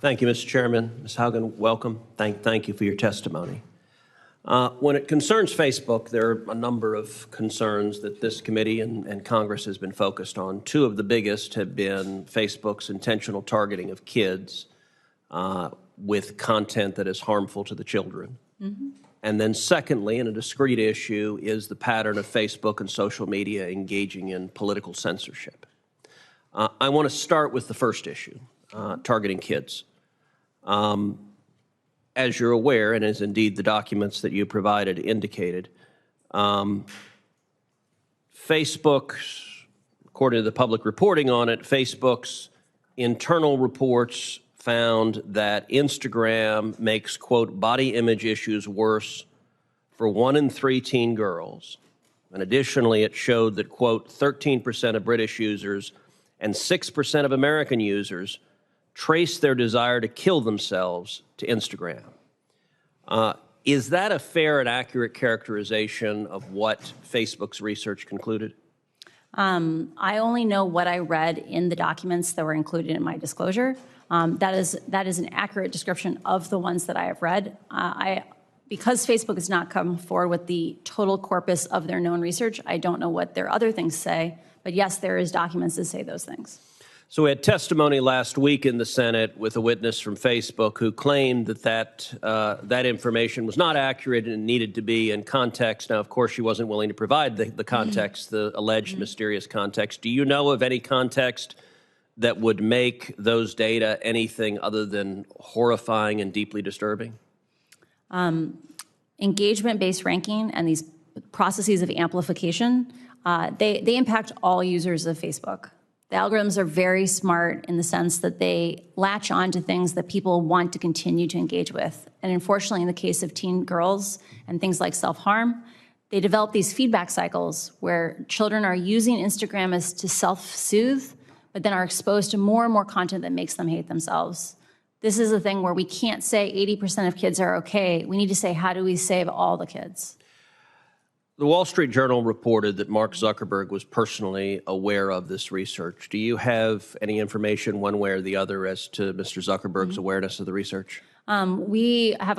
Thank you, Mr. Chairman. Ms. Haugen, welcome. Thank you for your testimony. When it concerns Facebook, there are a number of concerns that this committee and Congress has been focused on. Two of the biggest have been Facebook's intentional targeting of kids with content that is harmful to the children. Mm-hmm. And then secondly, and a discrete issue, is the pattern of Facebook and social media engaging in political censorship. I want to start with the first issue, targeting kids. As you're aware, and as indeed the documents that you provided indicated, Facebook's, according to the public reporting on it, Facebook's internal reports found that Instagram makes, quote, body image issues worse for 1 in 3 teen girls. And additionally, it showed that, quote, 13% of British users and 6% of American users trace their desire to kill themselves to Instagram. Is that a fair and accurate characterization of what Facebook's research concluded? I only know what I read in the documents that were included in my disclosure. That is an accurate description of the ones that I have read. Because Facebook has not come forward with the total corpus of their known research, I don't know what their other things say. But yes, there is documents that say those things. So we had testimony last week in the Senate with a witness from Facebook who claimed that information was not accurate and needed to be in context. Now, of course, she wasn't willing to provide the context, the alleged mysterious context. Do you know of any context that would make those data anything other than horrifying and deeply disturbing? Engagement-based ranking and these processes of amplification, they impact all users of Facebook. The algorithms are very smart in the sense that they latch on to things that people want to continue to engage with. And unfortunately, in the case of teen girls and things like self-harm, they develop these feedback cycles where children are using Instagram as to self-soothe, but then are exposed to more and more content that makes them hate themselves. This is a thing where we can't say 80% of kids are okay. We need to say, how do we save all the kids? The Wall Street Journal reported that Mark Zuckerberg was personally aware of this research. Do you have any information one way or the other as to Mr. Zuckerberg's awareness of the research? We have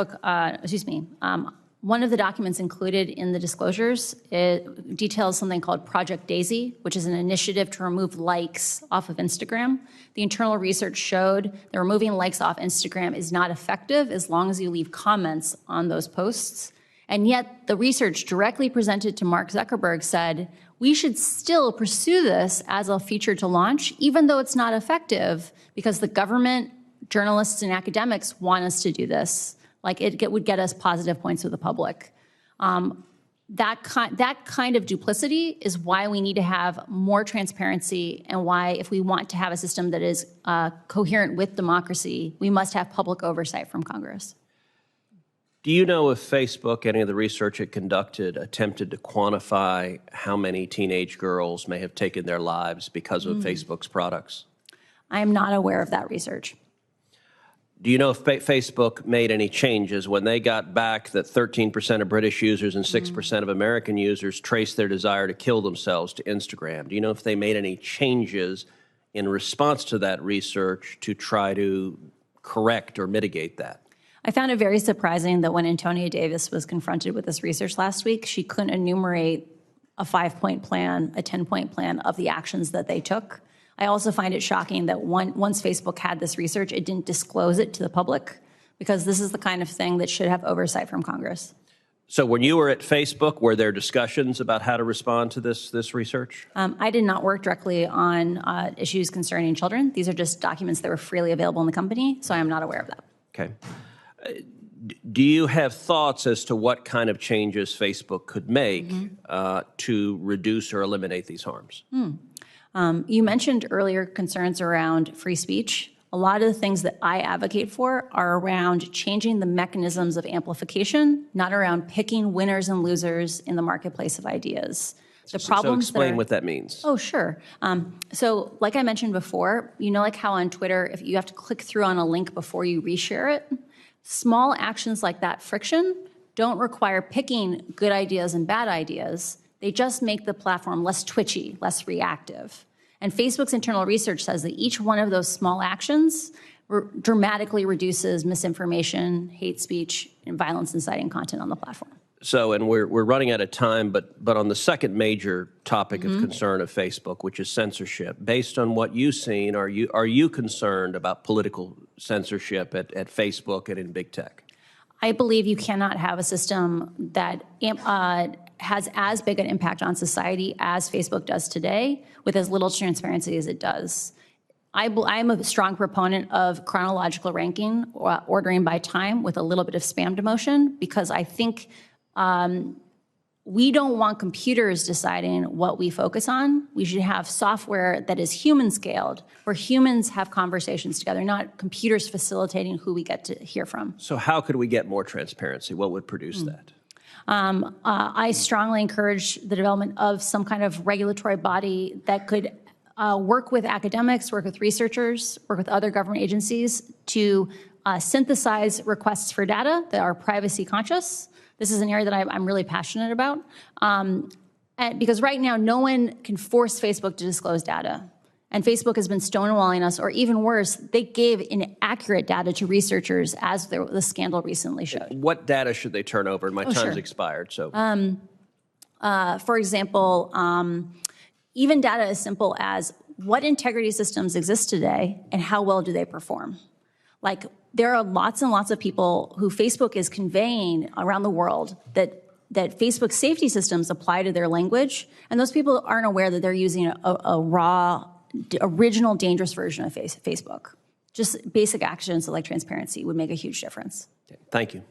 one of the documents included in the disclosures, it details something called Project Daisy, which is an initiative to remove likes off of Instagram. The internal research showed that removing likes off Instagram is not effective as long as you leave comments on those posts. And yet the research directly presented to Mark Zuckerberg said, we should still pursue this as a feature to launch, even though it's not effective, because the government, journalists, and academics want us to do this. Like it would get us positive points with the public. That kind of duplicity is why we need to have more transparency, and why, if we want to have a system that is coherent with democracy, we must have public oversight from Congress. Do you know if Facebook, any of the research it conducted, attempted to quantify how many teenage girls may have taken their lives because of Facebook's products? I am not aware of that research. Do you know if Facebook made any changes when they got back that 13% of British users and 6% of American users traced their desire to kill themselves to Instagram? Do you know if they made any changes in response to that research to try to correct or mitigate that? I found it very surprising that when Antonia Davis was confronted with this research last week, she couldn't enumerate a 5-point plan, a 10-point plan of the actions that they took. I also find it shocking that once Facebook had this research, it didn't disclose it to the public, because this is the kind of thing that should have oversight from Congress. So when you were at Facebook, were there discussions about how to respond to this research? I did not work directly on issues concerning children. These are just documents that were freely available in the company, so I am not aware of that. Okay. Do you have thoughts as to what kind of changes Facebook could make to reduce or eliminate these harms? You mentioned earlier concerns around free speech. A lot of the things that I advocate for are around changing the mechanisms of amplification, not around picking winners and losers in the marketplace of ideas. So explain what that means. Oh, sure. So like I mentioned before, you know, like how on Twitter, if you have to click through on a link before you reshare it, small actions like that friction don't require picking good ideas and bad ideas. They just make the platform less twitchy, less reactive. And Facebook's internal research says that each one of those small actions dramatically reduces misinformation, hate speech, and violence inciting content on the platform. So, and we're running out of time, but on the second major topic of concern of Facebook, which is censorship, based on what you've seen, are you concerned about political censorship at Facebook and in big tech? I believe you cannot have a system that has as big an impact on society as Facebook does today with as little transparency as it does. I'm a strong proponent of chronological ranking, or ordering by time with a little bit of spam demotion, because I think we don't want computers deciding what we focus on. We should have software that is human scaled, where humans have conversations together, not computers facilitating who we get to hear from. So how could we get more transparency? What would produce that? I strongly encourage the development of some kind of regulatory body that could work with academics, work with researchers, work with other government agencies to synthesize requests for data that are privacy conscious. This is an area that I'm really passionate about, because right now no one can force Facebook to disclose data. And Facebook has been stonewalling us, or even worse, they gave inaccurate data to researchers, as the scandal recently showed. What data should they turn over? My time's expired. So, for example, even data as simple as what integrity systems exist today and how well do they perform? Like, there are lots and lots of people who Facebook is conveying around the world that Facebook safety systems apply to their language, and those people aren't aware that they're using a raw, original, dangerous version of Facebook. Just basic actions like transparency would make a huge difference. Thank you.